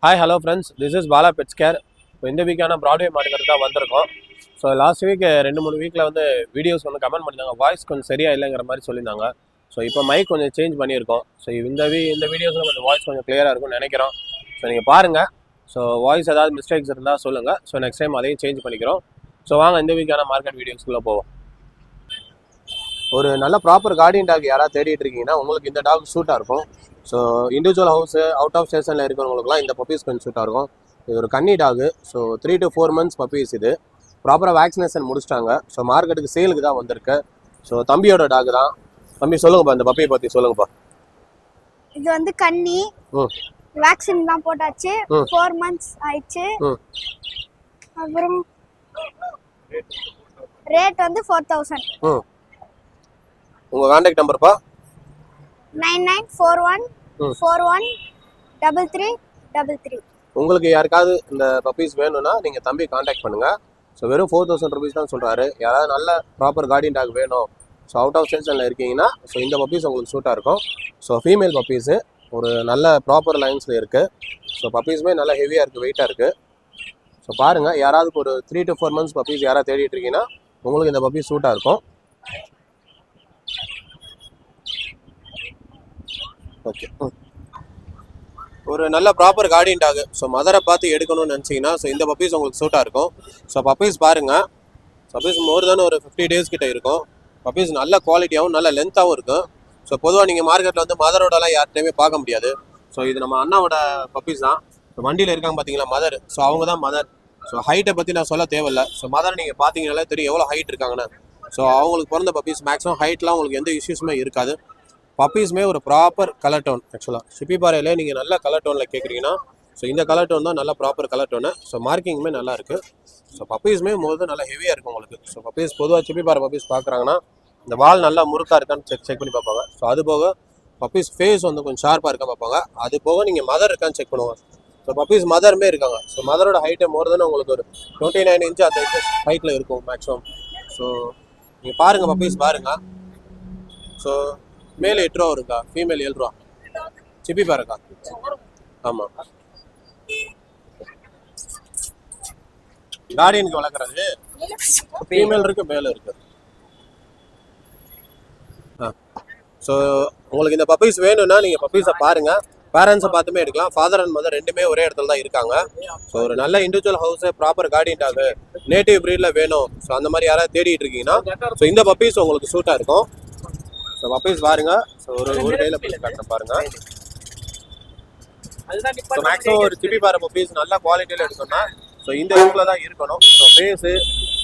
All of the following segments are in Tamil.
Hi hello friends, this is Bala pets care. இப்போ இந்த வீக்கான ப்ராட்வே மார்க்கெட் தான் வந்திருக்கோம். ஸோ லாஸ்ட் வீக் 2-3 வீக்கில் வந்து வீடியோஸ் வந்து கமெண்ட் பண்ணியிருந்தாங்க, வாய்ஸ் கொஞ்சம் சரியாக இல்லைங்கிற மாதிரி சொல்லியிருந்தாங்க. ஸோ இப்போ மைக் கொஞ்சம் சேஞ்ச் பண்ணியிருக்கோம். ஸோ இந்த வீடியோஸில் கொஞ்சம் வாய்ஸ் கொஞ்சம் கிளியராக இருக்கும்னு நினைக்கிறோம். ஸோ நீங்கள் பாருங்கள். ஸோ வாய்ஸ் ஏதாவது மிஸ்டேக்ஸ் இருந்தால் சொல்லுங்கள். ஸோ நெக்ஸ்ட் டைம் அதையும் சேஞ்ச் பண்ணிக்கிறோம். ஸோ வாங்க இந்த வீக்கான மார்க்கெட் வீடியோஸ்க்குள்ளே போவோம். ஒரு நல்ல ப்ராப்பர் கார்டியன் டாக் யாராவது தேடிட்டு இருக்கீங்கன்னா உங்களுக்கு இந்த டாக் சூட்டாக இருக்கும். So individual house out of ஸ்டேஷனில் இருக்கிறவங்களுக்குலாம் இந்த பப்பீஸ் கொஞ்சம் சூட்டாக இருக்கும். இது ஒரு கன்னி dog. So 3 to 4 months puppies. இது ப்ராப்பராக வேக்சினேஷன் முடிச்சிட்டாங்க. ஸோ மார்க்கெட்டுக்கு சேலுக்கு தான் வந்திருக்கு. ஸோ தம்பியோட டாக் தான். தம்பி சொல்லுங்கப்பா, இந்த பப்பியை பற்றி சொல்லுங்கப்பா. இது வந்து கன்னி. வேக்சின் தான் போட்டாச்சு. 4 months ஆயிடுச்சு. அப்புறம் ரேட் வந்து 4000. உங்கள் கான்டாக்ட் நம்பர்ப்பா 9941413333. உங்களுக்கு யாருக்காவது இந்த பப்பீஸ் வேணும்னா நீங்கள் தம்பி கான்டாக்ட் பண்ணுங்கள். ஸோ வெறும் 4000 rupees தான் சொல்கிறாரு. யாராவது நல்ல ப்ராப்பர் கார்டியன் டாக் வேணும், ஸோ அவுட் ஆஃப் ஸ்டேஷனில் இருக்கீங்கன்னா ஸோ இந்த பப்பீஸ் உங்களுக்கு சூட்டாக இருக்கும். ஸோ ஃபீமேல் பப்பீஸு ஒரு நல்ல ப்ராப்பர் லைன்ஸில் இருக்குது. ஸோ பப்பீஸுமே நல்லா ஹெவியாக இருக்குது, வெயிட்டாக இருக்குது. ஸோ பாருங்கள், யாராவது ஒரு 3 to 4 months பப்பீஸ் யாராவது தேடிட்டு இருக்கீங்கன்னா உங்களுக்கு இந்த பப்பீஸ் சூட்டாக இருக்கும். ஓகே, ஒரு நல்ல ப்ராப்பர் கார்டியன் டாக். ஸோ மதரை பார்த்து எடுக்கணும்னு நினச்சிங்கன்னா ஸோ இந்த பப்பீஸ் உங்களுக்கு சூட்டாக இருக்கும். ஸோ பப்பீஸ் பாருங்கள், பப்பீஸ் மோர் தென் ஒரு 50 days கிட்ட இருக்கும். பப்பீஸ் நல்ல குவாலிட்டியாகவும் நல்ல லென்த்தாகவும் இருக்கும். ஸோ பொதுவாக நீங்கள் மார்க்கெட்டில் வந்து மதரோடலாம் யார்கிட்டையுமே பார்க்க முடியாது. ஸோ இது நம்ம அண்ணாவோட பப்பீஸ் தான். ஸோ வண்டியில் இருக்காங்க பார்த்தீங்களா மதர். ஸோ அவங்க தான் மதர். ஸோ ஹைட்டை பற்றி நான் சொல்ல தேவையில்லை. ஸோ மதர் நீங்கள் பார்த்தீங்கனாலே தெரியும் எவ்வளோ ஹைட் இருக்காங்கன்னு. ஸோ அவங்களுக்கு பிறந்த பப்பீஸ் மேக்ஸிமம் ஹைட்லாம் உங்களுக்கு எந்த இஷ்யூஸுமே இருக்காது. பப்பீஸுமே ஒரு ப்ராப்பர் கலர் டோன். ஆக்சுவலாக சிப்பிப்பாறையில் நீங்கள் நல்ல கலர் டோனில் கேட்குறீங்கன்னா ஸோ இந்த கலர் டோன் தான் நல்ல ப்ராப்பர் கலர் டோனு. ஸோ மார்க்கிங்குமே நல்லா இருக்குது. ஸோ பப்பீஸுமே போது நல்லா ஹெவியாக இருக்கும் உங்களுக்கு. ஸோ பப்பீஸ் பொதுவாக சிப்பிப்பாறை பப்பீஸ் பார்க்குறாங்கன்னா இந்த வால் நல்லா முறுக்காக இருக்கான்னு செக் பண்ணி பார்ப்பாங்க. ஸோ அது போக பப்பீஸ் ஃபேஸ் வந்து கொஞ்சம் ஷார்ப்பாக இருக்கா பார்ப்பாங்க. அது போக நீங்கள் மதர் இருக்கான்னு செக் பண்ணுவாங்க. ஸோ பப்பீஸ் மதருமே இருக்காங்க. ஸோ மதரோட ஹைட்டை மோர் தென் உங்களுக்கு ஒரு 29 inch அந்த ஹைட்டில் இருக்கும் மேக்ஸிமம். ஸோ நீங்கள் பாருங்கள், பப்பீஸ் பாருங்கள். ஸோ மேல் 8 ரூபா இருக்கா, ஃபீமேல் 7 ரூபா. சிப்பிப்பாறை இருக்கா? ஆமாம். கார்டியனுக்கு வளர்க்குறது ஃபீமேல் இருக்குது, மேலே இருக்குது. ஸோ உங்களுக்கு இந்த பப்பீஸ் வேணும்னா நீங்கள் பப்பீஸை பாருங்கள். பேரண்ட்ஸை பார்த்துமே எடுக்கலாம். ஃபாதர் அண்ட் மதர் ரெண்டுமே ஒரே இடத்துல தான் இருக்காங்க. ஸோ ஒரு நல்ல individual house proper guardian dog native ப்ரீடில் வேணும், ஸோ அந்த மாதிரி யாராவது தேடிட்டு இருக்கீங்கன்னா ஸோ இந்த பப்பீஸ் உங்களுக்கு சூட்டாக இருக்கும். ஸோ பப்பீஸ் பாருங்க. ஸோ ஒரு கையில் பப்பீஸ் காட்டுறேன் பாருங்க. ஸோ மேக்ஸிமம் ஒரு சிப்பிப்பாறை பப்பீஸ் நல்ல குவாலிட்டியில் எடுக்கணும்னா ஸோ இந்த லுக்கில் தான் இருக்கணும். ஸோ ஃபேஸு,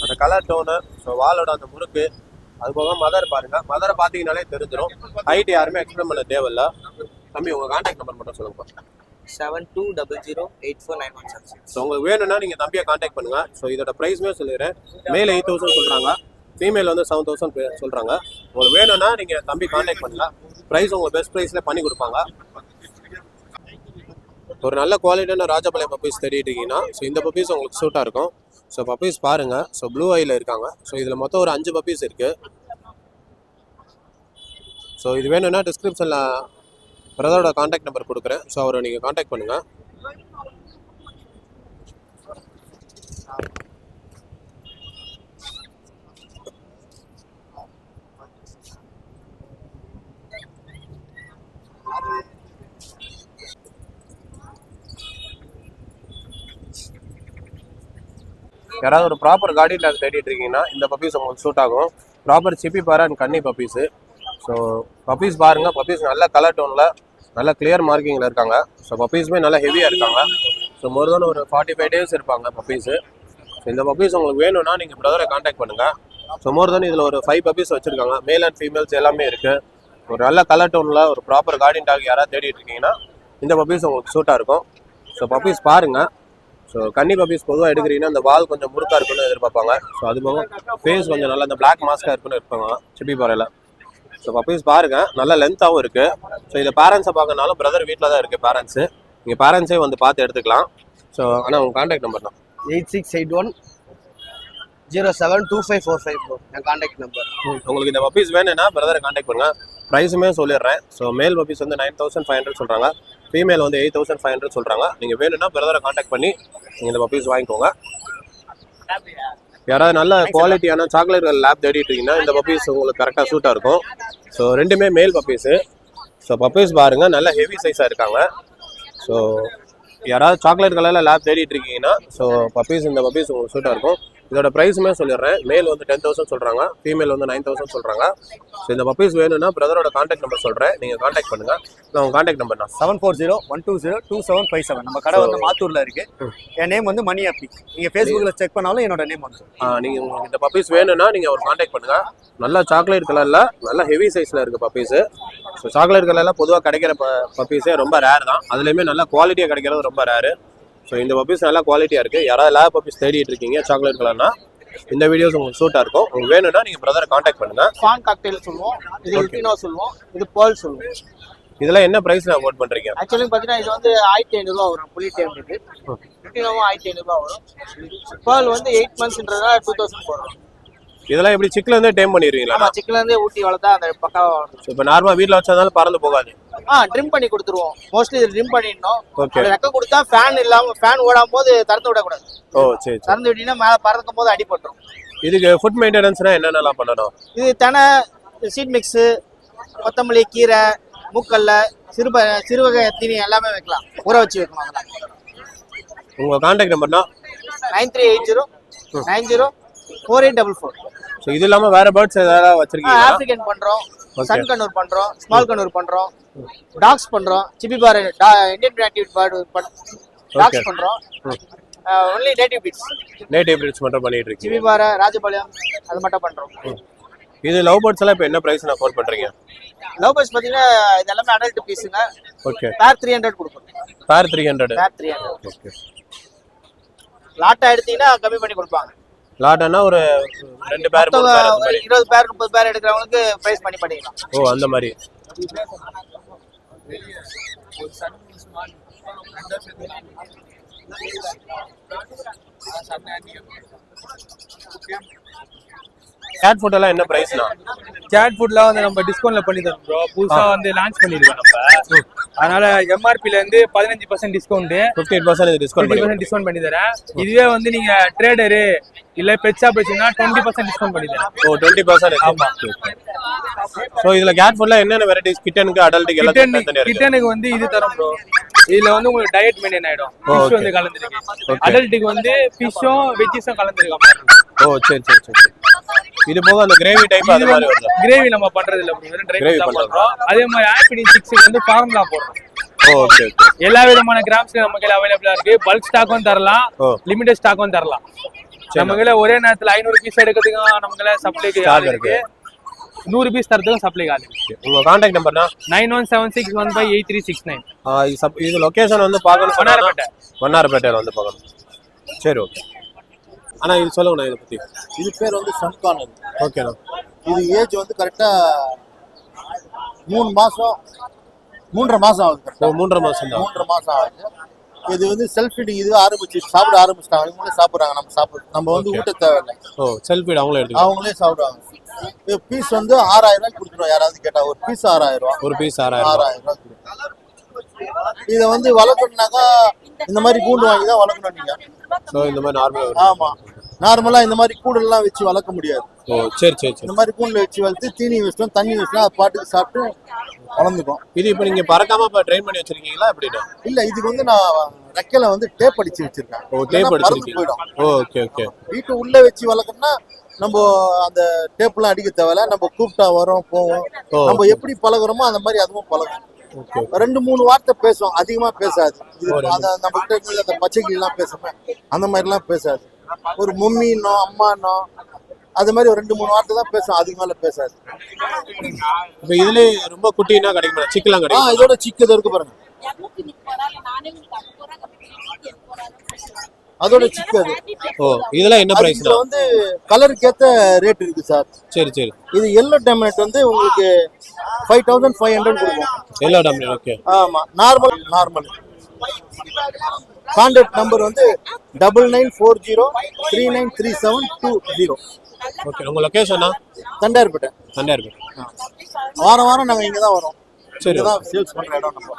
அந்த கலர் டோனு, ஸோ வாலோட அந்த முறுக்கு, அது போக மதர் பாருங்கள். மதரை பார்த்தீங்கன்னாலே தெரிஞ்சிடும். ஹைட் யாருமே எக்ஸ்பிளைன் பண்ண தேவையில்லை. தம்பி உங்கள் கான்டாக்ட் நம்பர் மட்டும் சொல்லுங்கப்பா. 7200849176. ஸோ உங்களுக்கு வேணும்னா நீங்கள் தம்பியை கான்டாக்ட் பண்ணுங்கள். ஸோ இதோட ப்ரைஸுமே சொல்லிடுறேன். மேலே 8000 சொல்கிறாங்க, ஃபீமேல் வந்து 7000 சொல்கிறாங்க. உங்களுக்கு வேணும்னா நீங்கள் தம்பி கான்டாக்ட் பண்ணுங்கள். ப்ரைஸ் உங்களுக்கு பெஸ்ட் ப்ரைஸில் பண்ணி கொடுப்பாங்க. ஒரு நல்ல குவாலிட்டியான ராஜபாளையம் பப்பீஸ் தேடிட்டு இருக்கீங்கன்னா ஸோ இந்த பப்பீஸ் உங்களுக்கு சூட்டாக இருக்கும். ஸோ பப்பீஸ் பாருங்கள். ஸோ ப்ளூ ஐயில் இருக்காங்க. ஸோ இதில் மொத்தம் ஒரு 5 பப்பீஸ் இருக்குது. ஸோ இது வேணும்னா டிஸ்கிரிப்ஷனில் பிரதரோட கான்டாக்ட் நம்பர் கொடுக்குறேன். ஸோ அவரை நீங்கள் கான்டாக்ட் பண்ணுங்கள். யாராவது ஒரு ப்ராப்பர் கார்டியன் டாக் தேடிட்டு இருக்கீங்கன்னா இந்த பப்பீஸ் உங்களுக்கு சூட் ஆகும். ப்ராப்பர் சிப்பிப்பாறை அண்ட் கன்னி பப்பீஸு. ஸோ பப்பீஸ் பாருங்கள். பப்பீஸ் நல்ல கலர் டோனில் நல்ல கிளியர் மார்க்கிங்கில் இருக்காங்க. ஸோ பப்பீஸுமே நல்லா ஹெவியாக இருக்காங்க. ஸோ மோர் தென் ஒரு 45 days இருப்பாங்க பப்பீஸு. ஸோ இந்த பப்பீஸ் உங்களுக்கு வேணும்னா நீங்கள் பிரதரை கான்டாக்ட் பண்ணுங்கள். ஸோ மோர் தென் இதில் ஒரு 5 பப்பீஸ் வச்சுருக்காங்க. மேல் அண்ட் ஃபீமேல்ஸ் எல்லாமே இருக்குது. ஒரு நல்ல கலர் டோனில் ஒரு ப்ராப்பர் கார்டியன் டாக் யாராவது தேடிட்டு இருக்கீங்கன்னா இந்த பப்பீஸ் உங்களுக்கு சூட்டாக இருக்கும். ஸோ பப்பீஸ் பாருங்கள். ஸோ கன்னி பப்பீஸ் பொதுவாக எடுக்கிறீங்கன்னா அந்த வால் கொஞ்சம் முறுக்காக இருக்குன்னு எதிர்பார்ப்பாங்க. ஸோ அது போக ஃபேஸ் கொஞ்சம் நல்லா அந்த பிளாக் மாஸ்காக இருக்குன்னு இருப்பாங்க சிப்பிப்பாறையில். ஸோ பப்பீஸ் பாருங்கள், நல்ல லென்த்தாகவும் இருக்குது. ஸோ இதை பேரண்ட்ஸை பார்க்கறனாலும் பிரதர் வீட்டில் தான் இருக்குது பேரண்ட்ஸு. நீங்கள் பேரண்ட்ஸே வந்து பார்த்து எடுத்துக்கலாம். ஸோ ஆனால் உங்கள் கான்டாக்ட் நம்பர் தான் 8681072545 என் கான்டாக்ட் நம்பர். உங்களுக்கு இந்த பப்பீஸ் வேணும்னா பிரதரை கான்டாக்ட் பண்ணுங்கள். ப்ரைஸுமே சொல்லிடுறேன். ஸோ மேல் பப்பீஸ் வந்து 9500 சொல்கிறாங்க. ஃபீமேல் வந்து 8500 சொல்கிறாங்க. நீங்கள் வேணும்னா பிரதரை காண்டாக்ட் பண்ணி நீங்கள் இந்த பப்பீஸ் வாங்கிக்கோங்க. யாராவது நல்ல குவாலிட்டியான சாக்லேட் லேப் தேடிட்டு இருக்கீங்கன்னா இந்த பப்பீஸ் உங்களுக்கு கரெக்டாக சூட்டாக இருக்கும். ஸோ ரெண்டுமே மேல் பப்பீஸு. ஸோ பப்பீஸ் பாருங்கள், நல்ல ஹெவி சைஸாக இருக்காங்க. ஸோ யாராவது சாக்லேட் கலரில் லேப் தேடிட்டு இருக்கீங்கன்னா ஸோ பப்பீஸ் இந்த பப்பீஸ் உங்களுக்கு சூட்டாக இருக்கும். இதோட ப்ரைஸுமே சொல்லிடுறேன். மேல் வந்து 10,000 சொல்கிறாங்க, ஃபீமேல் வந்து 9,000 சொல்கிறாங்க. ஸோ இந்த பப்பீஸ் வேணும்னா பிரதரோட காண்டாக்ட் நம்பர் சொல்கிறேன், நீங்கள் காண்டாக்ட் பண்ணுங்கள். நான் உங்கள் காண்டாக்ட் நம்பர் நான் 7401202757. நம்ம கடை வந்து மாத்தூரில் இருக்கு. என் நேம் வந்து மணி அப்பி. நீங்கள் ஃபேஸ்புக்கில் செக் பண்ணாலும் என்னோட நேம் வந்து. நீங்கள் உங்களுக்கு இந்த பப்பீஸ் வேணும்னா நீங்கள் ஒரு காண்டாக்ட் பண்ணுங்கள். நல்லா சாக்லேட் கலரில் நல்ல ஹெவி சைஸில் இருக்குது பப்பீஸு. ஸோ சாக்லேட் கலரில் பொதுவாக கிடைக்கிற பப்பீஸே ரொம்ப ரேர் தான். அதுலேயுமே நல்ல குவாலிட்டியாக கிடைக்கிறது ரொம்ப ரேரு. ஸோ இந்த பப்பீஸ் நல்லா குவாலிட்டியாக இருக்குது. யாராவது லேப் பப்பீஸ் தேடிட்டு இருக்கீங்க சாக்லேட் கலர்னா இந்த வீடியோஸ் உங்களுக்கு சூட்டாக இருக்கும். உங்களுக்கு வேணும்னா நீங்கள் பிரதரை காண்டாக்ட் பண்ணுங்கள். ஃபான் காக்டெயில் சொல்லுவோம், இது லுட்டினோ சொல்லுவோம், இது பேர்ல் சொல்லுவோம். இதெல்லாம் என்ன ப்ரைஸ் நான் கோட் பண்ணுறீங்க? ஆக்சுவலி பார்த்தீங்கன்னா இது வந்து 1500 வரும் புள்ளி டைம் இது. லுட்டினோவும் 1500 வரும். பேர்ல் வந்து 8 monthsன்றதுனால 2000 போடுறோம். இதெல்லாம் எப்படி சிக்கில் இருந்தே டைம் பண்ணிடுவீங்களா? ஆமாம், சிக்கன்லேருந்தே ஊட்டி வளர்த்தா அந்த பக்காவாக வரும். இப்போ நார்மலாக வீட்டில் வச்சதாலும் பறந்து போகாது. ட்ரிம் பண்ணி கொடுத்துருவோம். மோஸ்ட்லி இது ட்ரிம் பண்ணிடணும். ஓகே. அது ரெக்க கொடுத்தா ஃபேன் இல்லாமல் ஃபேன் ஓடாம போது திறந்து விடக்கூடாது. ஓ சரி. திறந்து விட்டீங்கன்னா மேலே பறக்கும் போது அடிபட்டுரும். இதுக்கு ஃபுட் மெயின்டெனன்ஸ்னா என்னென்னலாம் பண்ணணும்? இது தெனை, சீட் மிக்ஸு, கொத்தமல்லி, கீரை, மூக்கல்ல, சிறுவகை தீனி எல்லாமே வைக்கலாம். ஊற வச்சு வைக்கணும். அதெல்லாம் உங்கள் காண்டாக்ட் நம்பர்னா 9380904844. ஸோ இது இல்லாமல் வேறு பேர்ட்ஸ் ஏதாவது வச்சுருக்கீங்க? ஆப்பிரிக்கன் பண்றோம், சன் கண்ணூர் பண்றோம், ஸ்மால் கண்ணூர் பண்றோம், டாக்ஸ் பண்றோம், சிபிபார் இந்தியன் நேட்டிவ் பேர்டு டாக்ஸ் பண்றோம். Only native breeds. Native breeds மட்டும் பண்ணிட்டு இருக்கீங்க. சிபிபார், ராஜபாளையம் அது மட்டும் பண்றோம். இது லவ் பேர்ட்ஸ் எல்லாம் இப்போ என்ன பிரைஸ் நான் கோட் பண்றீங்க? லவ் பேர்ட்ஸ் பாத்தீங்கன்னா இது எல்லாமே அடல்ட் பீஸுங்க. ஓகே. பேர் 300 கொடுப்போம். பேர் 300. பேர் 300. ஓகே. லாட்டா எடுத்தீங்கன்னா கம்மி பண்ணி கொடுப்பாங்க. லாட்டானா ஒரு 2 பேர் 3 பேர் அந்த மாதிரி. 20 பேர் 30 பேர் எடுக்கிறவங்களுக்கு பிரைஸ் பண்ணி பண்ணிக்கலாம். ஓ அந்த மாதிரி. கேட் ஃபுட் எல்லாம் என்ன பிரைஸ்னா? கேட் ஃபுட்லாம் வந்து நம்ம டிஸ்கவுண்ட்ல பண்ணி தரோம் ப்ரோ. புதுசா வந்து லான்ச் பண்ணிருக்கோம் நம்ம. அதனால எம்ஆர்பில இருந்து 15% டிஸ்கவுண்ட், 15% டிஸ்கவுண்ட் 50% டிஸ்கவுண்ட் பண்ணி தரேன். இதுவே வந்து நீங்க ட்ரேடரு இல்ல பெட் ஷாப் வச்சீங்கன்னா 20% டிஸ்கவுண்ட் பண்ணி தரேன். ஓ 20%. ஆமா. சோ இதுல கேட் ஃபுட்ல என்னென்ன வெரைட்டிஸ் கிட்டனுக்கு அடல்ட்டுக்கு எல்லாம் தனியா இருக்கு? கிட்டனுக்கு வந்து இது தரோம் ப்ரோ. இதுல வந்து உங்களுக்கு டயட் மெயின்டைன் ஆயிடும். ஃபிஷ் வந்து கலந்துருக்கு. அடல்ட்டுக்கு வந்து ஃபிஷ்ஷும் வெஜ்ஜஸும் கலந்துருக்கு. ஓ சரி சரி சரி. இது போக அந்த கிரேவி டைப் அது மாதிரி வருது. கிரேவி நம்ம பண்றது இல்ல ப்ரோ, வெறும் ட்ரை தான் பண்றோம். அதே மாதிரி ஆப்பிடின் 6 வந்து ஃபார்முலா போடுறோம். Okay okay. எல்லா விதமான கிராம்ஸ் நம்ம கையில அவைலபிளா இருக்கு. பல்க் ஸ்டாக்கும் தரலாம், லிமிடெட் ஸ்டாக்கும் தரலாம். நம்ம கையில ஒரே நேரத்துல 500 பீஸ் எடுக்கிறதுக்கு நம்ம கையில சப்ளைக்கு ஆள் இருக்கு. 100 பீஸ் தரதுக்கும் சப்ளை ஆள் இருக்கு. உங்க கான்டாக்ட் நம்பர்னா 9176158369. இது லொகேஷன் வந்து பார்க்கணும். வண்ணாரப்பேட்டையில வந்து பார்க்கணும். சரி ஓகே. ஆனா இது சொல்லுங்க இதை பத்தி. இது பேர் வந்து சன்கார்னர். ஓகேண்ணா. இது ஏஜ் வந்து கரெக்டா 3 மாசம் 3.5 மாசம் ஆகுது. ஓ 3.5 மாசம் தான். 3.5 மாசம் ஆகுது. இது வந்து செல்ஃப் ஃபீடிங் இது சாப்பிட ஆரம்பிச்சிட்டாங்க. இவங்களே சாப்பிட்றாங்க. நம்ம வந்து ஊட்ட தேவையில்லை. ஓ செல்ஃப் ஃபீட் அவங்களே எடுத்து அவங்களே சாப்பிடுவாங்க. இது பீஸ் வந்து 6000 ரூபாய்க்கு கொடுத்துருவோம். யாராவது கேட்டா ஒரு பீஸ் 6000 ரூபா. ஒரு பீஸ் 6000 ரூபாய். இதை வந்து வளர்க்கணும்னாக்கா இந்த மாதிரி கூண்டு வாங்கி தான் வளர்க்கணும் நீங்க. ஸோ இந்த மாதிரி நார்மலாக. ஆமா, நார்மலா இந்த மாதிரி கூடெல்லாம் வச்சு வளர்க்க முடியாது. ஓ சரி சரி சரி. இந்த மாதிரி கூண்டுல வச்சு வளர்த்து தீனி வச்சிட்டோம், தண்ணி வச்சிட்டோம், அது பாட்டுக்கு சாப்பிட்டு வளர்ந்துக்கும். இது இப்போ நீங்க பறக்காம இப்போ ட்ரெயின் பண்ணி வச்சிருக்கீங்களா எப்படின்னா? இல்ல, இதுக்கு வந்து நான் ரெக்கையில வந்து டேப் அடிச்சு வச்சிருக்கேன். ஓ டேப் அடிச்சிருக்கீங்க. போயிடும். Okay okay. வீட்டு உள்ள வச்சு வளர்க்கணும்னா நம்ம அந்த டேப்லாம் அடிக்க தேவையில்ல. நம்ம கூப்பிட்டா வரோம் போவோம். நம்ம எப்படி பழகுறோமோ அந்த மாதிரி அதுவும் பழகும். 2-3 வார்த்தை பேசுவோம், அதிகமா பேசாது. நம்ம கிட்ட இருக்கிற அந்த பச்சைக்கிளிலாம் பேசுவேன், அந்த மாதிரிலாம் பேசாது. ஒரு மம்மின்னோ அம்மானோ அது மாதிரி ஒரு 2-3 வார்த்தை தான் பேசும், அதுக்கு மேல பேசாது. இப்போ இதுல ரொம்ப குட்டினா கிடைக்குமா? சிக்கலாம் கிடைக்கும். இதோட சிக்கு இருக்கு பாருங்க, அதோட சிக்கு அது. ஓ இதெல்லாம் என்ன பிரைஸ்? இதுல வந்து கலருக்கு ஏத்த ரேட் இருக்கு சார். சரி சரி. இது எல்லோ டெமனட் வந்து உங்களுக்கு 5500 கொடுக்கும். எல்லோ டெமனட். ஓகே. ஆமா, நார்மல். கான்டாக்ட் நம்பர் வந்து 9940393720. ஓகே. உங்க லொகேஷனா? தண்டையார்பேட்டை. வாரம் நாங்க இங்க தான் வரோம். சரி, தான் சேல்ஸ் பண்ற இடம் நம்ம.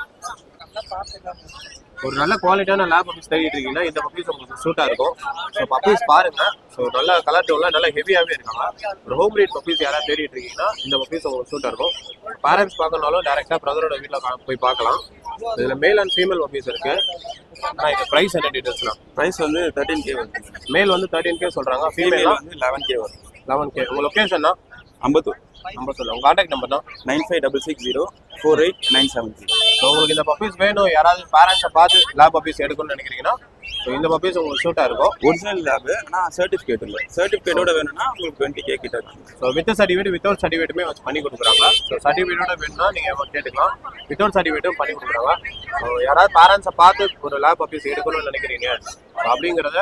ஒரு நல்ல குவாலிட்டியான லேப் பப்பீஸ் தேடிட்டு இருக்கீங்கன்னா இந்த பப்பீஸ் உங்களுக்கு சூட்டா இருக்கும். ஸோ பப்பீஸ் பாருங்க. ஸோ நல்ல கலர் டோன்ல நல்லா ஹெவியாவே இருக்காங்க. ஒரு ஹோம் பிரீட் பப்பீஸ் யாராவது தேடிட்டு இருக்கீங்கன்னா இந்த பப்பீஸ் உங்களுக்கு சூட்டா இருக்கும். பேரண்ட்ஸ் பார்க்கணும்னாலும் டேரக்டா பிரதரோட வீட்டில் போய் பார்க்கலாம். இதுல மேல் அண்ட் ஃபீமேல் பப்பீஸ் இருக்கு. ஆனால் இது ப்ரைஸ் என்ன டீட்டெயில்ஸ்லாம்? ப்ரைஸ் வந்து 13K வருது. மேல் வந்து 13K சொல்றாங்க, ஃபீமேல் வந்து 11K வரும். 11K. உங்க லொகேஷன்னா? அம்பத்தூர். அம்பத்தூர். உங்க கான்டாக்ட் நம்பர் தான் 9566048973. ஸோ உங்களுக்கு இந்த பப்பீஸ் வேணும், யாராவது பேரண்ட்ஸை பார்த்து லேப் பப்பீஸ் எடுக்கணும்னு நினைக்கிறீங்கன்னா ஸோ இந்த பப்பீஸ் உங்களுக்கு சூட்டாக இருக்கும். ஒரிஜினல் லேபு, ஆனால் சர்டிஃபிகேட் இல்லை. சர்டிஃபிகேட்டோட வேணும்னா உங்களுக்கு 20K கிட்ட இருக்கும். ஸோ வித் சர்டிஃபிகேட் வித்தவுட் சர்டிஃபிகேட்டுமே வச்சு பண்ணி கொடுக்குறாங்க. ஸோ சர்டிஃபிகேட்டோட வேணும்னா நீங்கள் கேட்டுக்கலாம். வித்தவுட் சர்டிஃபிகேட்டும் பண்ணி கொடுக்குறாங்க. ஸோ யாராவது பேரண்ட்ஸை பார்த்து ஒரு லேப் பப்பீஸ் எடுக்கணும்னு நினைக்கிறீங்க அப்படிங்கிறத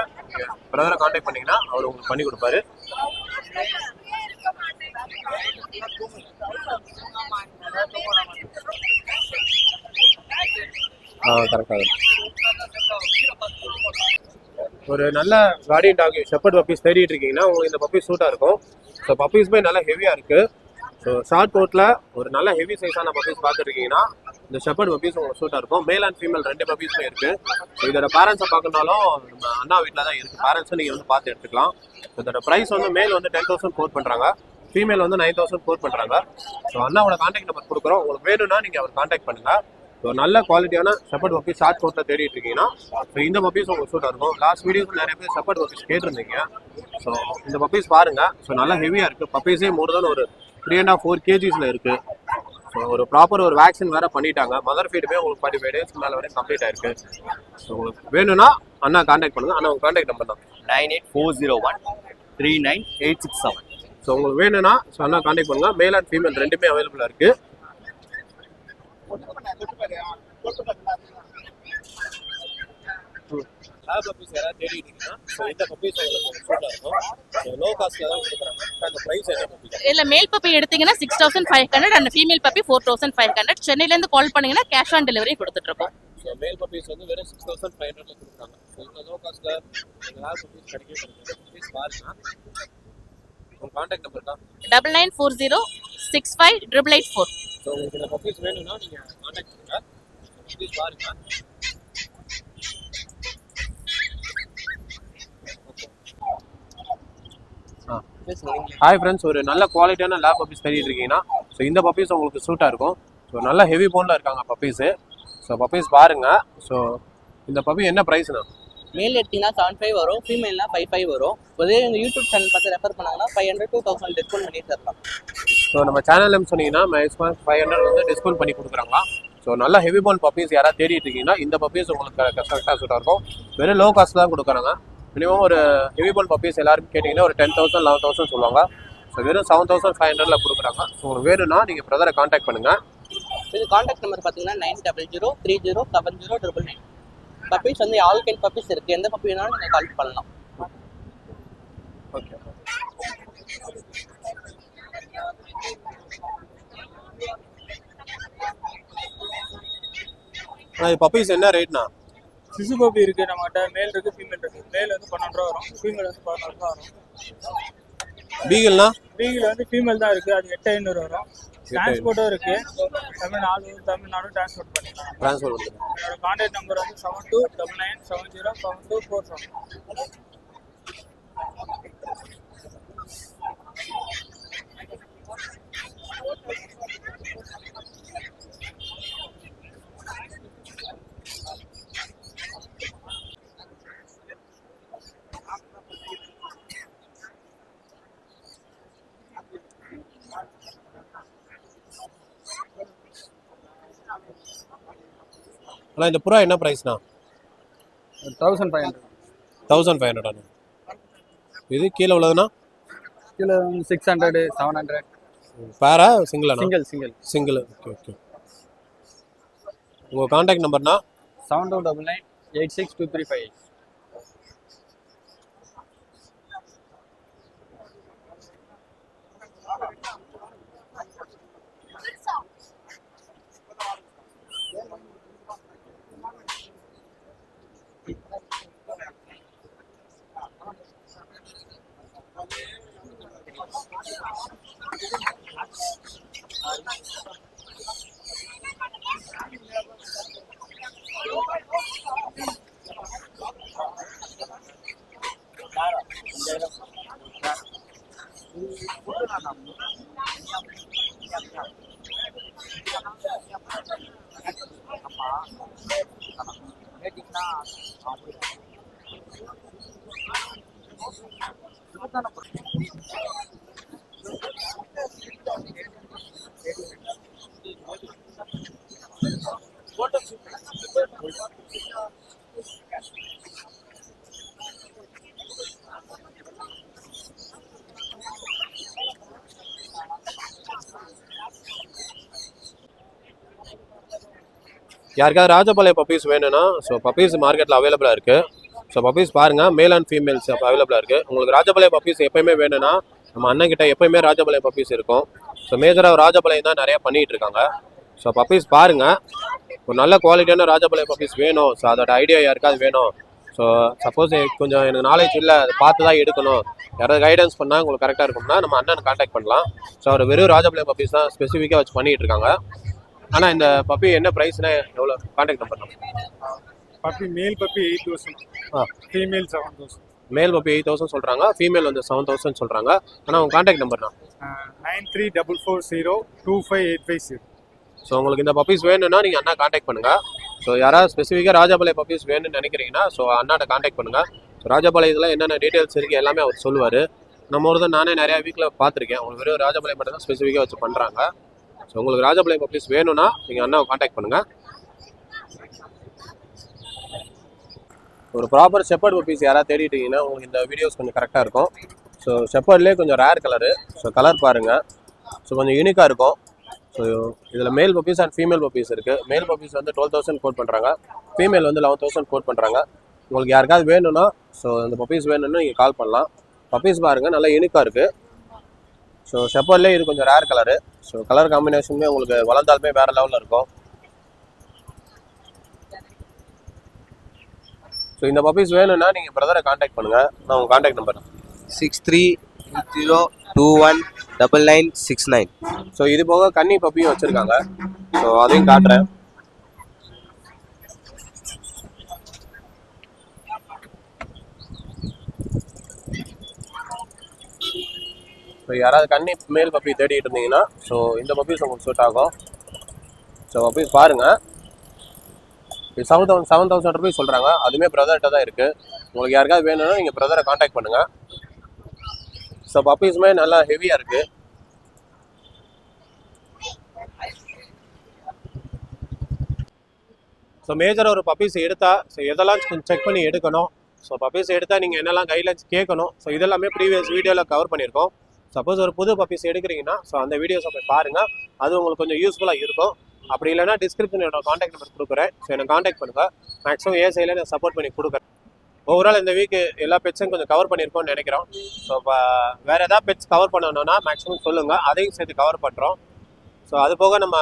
பிரதரை கான்டாக்ட் பண்ணிங்கன்னா அவர் உங்களுக்கு பண்ணி கொடுப்பாரு. கரெக்டாக ஒரு நல்ல கார்டியன் டாக் ஷெப்பர்ட் பப்பீஸ் தேடிட்டு இருக்கீங்கன்னா உங்களுக்கு இந்த பப்பீஸ் சூட்டாக இருக்கும். ஸோ பப்பீஸ் போய் நல்லா ஹெவியாக இருக்குது. ஸோ ஷார்ட் கோட்டில் ஒரு நல்ல ஹெவி சைஸான பப்பீஸ் பார்த்துருக்கீங்கன்னா இந்த ஷெப்பர்ட் பப்பீஸ் உங்களுக்கு சூட்டாக இருக்கும். மேல் அண்ட் ஃபீமேல் 2 பப்பீஸுமே இருக்குது. ஸோ இதோட பேரண்ட்ஸை பார்க்கணுனாலும் நம்ம அண்ணா வீட்டில் தான் இருக்குது. பேரண்ட்ஸும் நீங்கள் வந்து பார்த்து எடுத்துக்கலாம். இதோட ப்ரைஸ் வந்து மேல் வந்து 10,000 கோட் பண்ணுறாங்க, ஃபீமேல் வந்து 9,000 கோட் பண்ணுறாங்க. ஸோ அண்ணாவோட கான்டாக்ட் நம்பர் கொடுக்குறோம். உங்களுக்கு வேணும்னா நீங்கள் அவர் கான்டாக்ட் பண்ணுங்கள். ஸோ நல்ல குவாலிட்டியான ஷெப்பர்ட் பப்பீஸ் ஷார்ட் கோட்டில் தேடிட்டு இருக்கீங்கன்னா ஸோ இந்த பப்பீஸ் உங்களுக்கு சூட்டாக இருக்கும். லாஸ்ட் வீடியோஸ் நிறைய பேர் ஷெப்பர்ட் பப்பீஸ் கேட்டிருந்தீங்க. ஸோ இந்த பப்பீஸ் பாருங்கள். ஸோ நல்லா ஹெவியாக இருக்குது. பப்பீஸே மோர் தான் ஒரு 3.5-4 kgs இருக்குது. ஸோ ஒரு ப்ராப்பர் ஒரு வேக்சின் வேறு பண்ணிட்டாங்க. மதர் ஃபீடுமே உங்களுக்கு 45 days மேலே வரையும் கம்ப்ளீட் ஆயிருக்கு. ஸோ உங்களுக்கு வேணும்னா அண்ணா கான்டாக்ட் பண்ணுங்கள். அண்ணா உங்கள் கான்டாக்ட் நம்பர் தான் 9840139867. ஸோ உங்களுக்கு வேணும்னா ஸோ அண்ணா கான்டாக்ட் பண்ணுங்கள். மேல் அண்ட் ஃபீமேல் 2மே அவைலபிளாக இருக்குது. லேப் பப்பீஸ் யாராவது தேடிட்டு இருக்கீங்கன்னா ஸோ இந்த பப்பீஸ் உங்களுக்கு சூட்டாக இருக்கும். ஸோ லோ காஸ்ட்டில் தான் கொடுக்குறாங்க. அந்த ப்ரைஸ் என்ன பப்பீஸ்? இல்ல மேல் பப்பி எடுத்தீங்கன்னா 6,500 அண்ட் ஃபீமேல் பப்பி 4,500. சென்னையில இருந்து கால் பண்ணீங்கன்னா கேஷ் ஆன் டெலிவரி கொடுத்துட்டு இருக்கோம். ஸோ மேல் பப்பீஸ் வந்து வெறும் 6,500 கொடுக்குறாங்க. ஸோ இந்த லோ காஸ்ட்டில் லேப் பப்பீஸ் கிடைக்கும். பப்பீஸ் பாருங்க. உங்கள் கான்டாக்ட் நம்பர் தான் 9940658884. ஸோ உங்களுக்கு இந்த பப்பீஸ் வேணும்னா நீங்கள் கான்டாக்ட் பண்ணுங்கள். பப்பீஸ் பாருங்க. ஹாய் ஃப்ரெண்ட்ஸ், ஒரு நல்ல குவாலிட்டியான லேப் பப்பீஸ் தேடிட்டு இருக்கீங்கன்னா ஸோ இந்த பப்பீஸ் உங்களுக்கு சூட்டாக இருக்கும். ஸோ நல்ல ஹெவி போனில் இருக்காங்க பப்பீஸு. ஸோ பப்பீஸ் பாருங்கள். ஸோ இந்த பப்பி என்ன ப்ரைஸ்ண்ணா? மேல் எடுத்தீங்கன்னா 75 வரும், ஃபீமேல்னா 55 வரும். அதே எங்கள் யூடியூப் சேனல் பார்த்து ரெஃபர் பண்ணாங்கன்னா 500 to 1000 டிஸ்கவுண்ட் பண்ணி தரலாம். ஸோ நம்ம சேனல் சொன்னீங்கன்னா மேக்ஸிமம் 500 வந்து டிஸ்கவுண்ட் பண்ணி கொடுக்குறாங்க. ஸோ நல்ல ஹெவி போன் பப்பீஸ் யாராவது தேடிட்டு இருக்கீங்கன்னா இந்த பப்பீஸ் உங்களுக்கு கரெக்டாக சூட்டாக இருக்கும். வெறும் லோ காஸ்ட் தான் கொடுக்குறாங்க. மினிமம் ஒரு ஹெவி போன் பப்பீஸ் எல்லாருக்கும் கேட்டிங்கன்னா ஒரு 10,000 11,000 சொல்லுவாங்க. ஸோ வெறும் 7,500 கொடுக்குறாங்க. ஸோ உங்களுக்கு வேணும்னா நீங்கள் பிரதரை கான்டாக்ட் பண்ணுங்கள். இது கான்டாக்ட் நம்பர் பார்த்தீங்கன்னா 9003070999. பப்பீஸ் வந்து ஆல் கைண்ட் பப்பீஸ் இருக்குது. எந்த பப்பி வேணாலும் நீங்கள் கால் பண்ணலாம். ஓகே. பப்பீஸ் என்ன ரேட்னா? சிசு பப்பி இருக்கு நம்மகிட்ட. மேல் இருக்கு, ஃபீமேல் இருக்கு. மேல் வந்து 12 ரூபா வரும், ஃபீமேல் வந்து 14 ரூபா வரும். பீகிள்னா? பீகிள் வந்து ஃபீமேல் தான் இருக்கு, அது 8,500 வரும். டிரான்ஸ்போர்ட்டும் இருக்கு. தமிழ்நாடு டிரான்ஸ்போர்ட் பண்ணிக்கலாம். என்னோட கான்டாக்ட் நம்பர் வந்து 7299707247. ஆனால் இந்த புறா என்ன ப்ரைஸ்ண்ணா? 1500. 1500. இது கீழே உள்ளதுண்ணா? கீழே 600 700. பேரா சிங்கிளா? சிங்கிள். ஓகே. உங்கள் கான்டாக்ட் நம்பர்னா? 7299862358. யாருக்காவது ராஜபாளையம் பப்பீஸ் வேணும்னா ஸோ பப்பீஸ் மார்க்கெட்டில் அவைலபிளாக இருக்குது. ஸோ பப்பீஸ் பாருங்கள், மேல் அண்ட் ஃபீமேல்ஸ் அப்போ அவைலபிளாக இருக்குது. உங்களுக்கு ராஜபாளையம் பப்பீஸ் எப்போயுமே வேணும்னா நம்ம அண்ணன்கிட்ட எப்போயுமே ராஜபாளையம் பப்பீஸ் இருக்கும். ஸோ மேஜராக ராஜபாளையம் தான் நிறையா பண்ணிகிட்டு இருக்காங்க. ஸோ பப்பீஸ் பாருங்கள், ஒரு நல்ல குவாலிட்டியான ராஜபாளையம் பப்பீஸ் வேணும். ஸோ அதோட ஐடியா யாருக்காவது வேணும். ஸோ சப்போஸ் கொஞ்சம் எனக்கு நாலேஜ் இல்லை, அதை பார்த்து தான் எடுக்கணும், யாராவது கைடன்ஸ் பண்ணால் உங்களுக்கு கரெக்டாக இருக்கும்னா நம்ம அண்ணனை கான்டாக்ட் பண்ணலாம். ஸோ அவர் வெறும் ராஜபாளையம் பப்பீஸ் தான் ஸ்பெசிஃபிக்காக வச்சு பண்ணிகிட்டு இருக்காங்க. ஆனால் இந்த பப்பி என்ன ப்ரைஸ்னா எவ்வளோ? கான்டாக்ட் நம்பர் நம்ம puppy male puppy 8,000, female 7,000. Male puppy 8,000 சொல்கிறாங்க, ஃபீமேல் வந்து 7,000 சொல்கிறாங்க. ஆனால் உங்கள் கான்டாக்ட் நம்பர்னா 9344025850. ஸோ உங்களுக்கு இந்த பப்பீஸ் வேணும்னா நீங்கள் அண்ணா கான்டாக்ட் பண்ணுங்கள். ஸோ யாராவது ஸ்பெசிஃபிக்காக ராஜபாளையம் பப்பீஸ் வேணும்னு நினைக்கிறீங்கன்னா ஸோ அண்ணாட்ட கான்டாக்ட் பண்ணுங்கள். ஸோ ராஜபாளையத்தில் என்னென்ன டீட்டெயில்ஸ் இருக்குது எல்லாமே அவர் சொல்லுவார். நம்ம ஒரு தான் நானே நிறையா வீக்கில் பார்த்துருக்கேன். உங்களுக்கு வெறும் ராஜபாளையம் மட்டும் தான் ஸ்பெசிஃபிக்காக வச்சு பண்ணுறாங்க. ஸோ உங்களுக்கு ராஜபாளையம் பப்பீஸ் வேணும்னா நீங்கள் அண்ணாவை கான்டாக்ட் பண்ணுங்கள். ஒரு ப்ராப்பர் ஷெப்பர்ட் பப்பீஸ் யாராவது தேடிட்டீங்கன்னா உங்களுக்கு இந்த வீடியோஸ் கொஞ்சம் கரெக்டாக இருக்கும். ஸோ ஷெப்பர்ட்லேயே கொஞ்சம் ரேர் கலரு. ஸோ கலர் பாருங்கள், ஸோ கொஞ்சம் யூனிக்காக இருக்கும். ஸோ இதில் மேல் பப்பீஸ் அண்ட் ஃபீமேல் பப்பீஸ் இருக்குது. மேல் பப்பீஸ் வந்து 12,000 கோட் பண்ணுறாங்க, ஃபீமேல் வந்து 11,000 கோட் பண்ணுறாங்க. உங்களுக்கு யாருக்காவது வேணும்னா ஸோ இந்த பப்பீஸ் வேணும்னா நீங்கள் கால் பண்ணலாம். பப்பீஸ் பாருங்கள், நல்லா யூனிக்காக இருக்குது. ஸோ ஷெப்பர்ட்லேயே இது கொஞ்சம் ரேர் கலரு. ஸோ கலர் காம்பினேஷனுமே உங்களுக்கு வளர்ந்தாலுமே வேறு லெவலில் இருக்கும். ஸோ இந்த பப்பீஸ் வேணும்னா நீங்கள் பிரதரை கான்டாக்ட் பண்ணுங்கள். நான் உங்கள் கான்டாக்ட் நம்பர் 6320219969. ஸோ இது போக கன்னி பப்பியும் வச்சுருக்காங்க. ஸோ அதையும் காட்டுறேன். ஸோ யாராவது கன்னி மேல் பப்பி தேடிட்டு இருந்தீங்கன்னா ஸோ இந்த பப்பீஸ் உங்களுக்கு சூட் ஆகும். ஸோ பப்பீஸ் பாருங்கள், 7,000 ருபீஸ் சொல்கிறாங்க. அதுவுமே பிரதர்கிட்ட தான் இருக்குது. உங்களுக்கு யாருக்காவது வேணும்னா நீங்கள் பிரதரை கான்டாக்ட் பண்ணுங்கள். ஸோ பப்பீஸுமே நல்லா ஹெவியாக இருக்குது. ஸோ மேஜராக ஒரு பப்பீஸ் எடுத்தால் ஸோ எதெல்லாம் கொஞ்சம் செக் பண்ணி எடுக்கணும். ஸோ பப்பீஸ் எடுத்தால் நீங்கள் என்னெல்லாம் கைட்லைன்ஸ் கேட்கணும். ஸோ இதெல்லாமே ப்ரீவியஸ் வீடியோவில் கவர் பண்ணியிருக்கோம். சப்போஸ் ஒரு புது பப்பீஸ் எடுக்கிறீங்கன்னா ஸோ அந்த வீடியோஸை போய் பாருங்கள், அது உங்களுக்கு கொஞ்சம் யூஸ்ஃபுல்லாக இருக்கும். அப்படி இல்லைனா டிஸ்கிரிப்ஷன் என்னோட கான்டாக்ட் நம்பர் கொடுக்குறேன். ஸோ என்னை கான்டாக்ட் பண்ணுங்கள். மேக்ஸிமம் ஏ சைடில் நான் சப்போர்ட் பண்ணி கொடுக்குறேன். ஓவரால் இந்த வீக்கு எல்லா பெட்ஸும் கொஞ்சம் கவர் பண்ணியிருக்கோம்னு நினைக்கிறோம். ஸோ இப்போ வேறு ஏதாவது பெட்ஸ் கவர் பண்ணணும்னா மேக்ஸிமம் சொல்லுங்கள், அதையும் சேர்த்து கவர் பண்ணுறோம். ஸோ அது போக நம்ம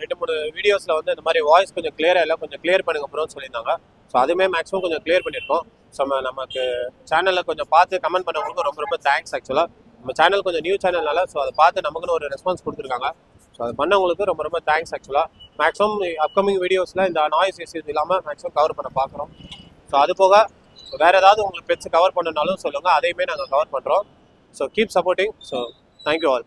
2-3 வீடியோஸில் வந்து இந்த மாதிரி வாய்ஸ் கொஞ்சம் கிளியராக இல்லை, கொஞ்சம் கிளியர் பண்ணுங்க ப்ரோன்னு சொல்லியிருந்தாங்க. ஸோ அதுவுமே மேக்ஸிமம் கொஞ்சம் கிளியர் பண்ணியிருக்கோம். ஸோ நமக்கு சேனலில் கொஞ்சம் பார்த்து கமெண்ட் பண்ணவங்களுக்கு ரொம்ப ரொம்ப தேங்க்ஸ். ஆக்சுவலாக நம்ம சேனல் கொஞ்சம் நியூ சேனல்னால ஸோ அதை பார்த்து நமக்குன்னு ஒரு ரெஸ்பான்ஸ் கொடுத்துருக்காங்க. ஸோ அது பண்ணவங்களுக்கு ரொம்ப ரொம்ப தேங்க்ஸ். ஆக்சுவலாக மேக்ஸிமம் அப்கமிங் வீடியோஸில் இந்த நாய்ஸ் இஷ்யூஸ் இல்லாமல் மேக்ஸிமம் கவர் பண்ண பார்க்குறோம். ஸோ அது போக வேறு ஏதாவது உங்களுக்கு பெட்ஸ் கவர் பண்ணனாலும் சொல்லுங்கள், அதையுமே நாங்கள் கவர் பண்ணுறோம். So keep supporting. So thank you all.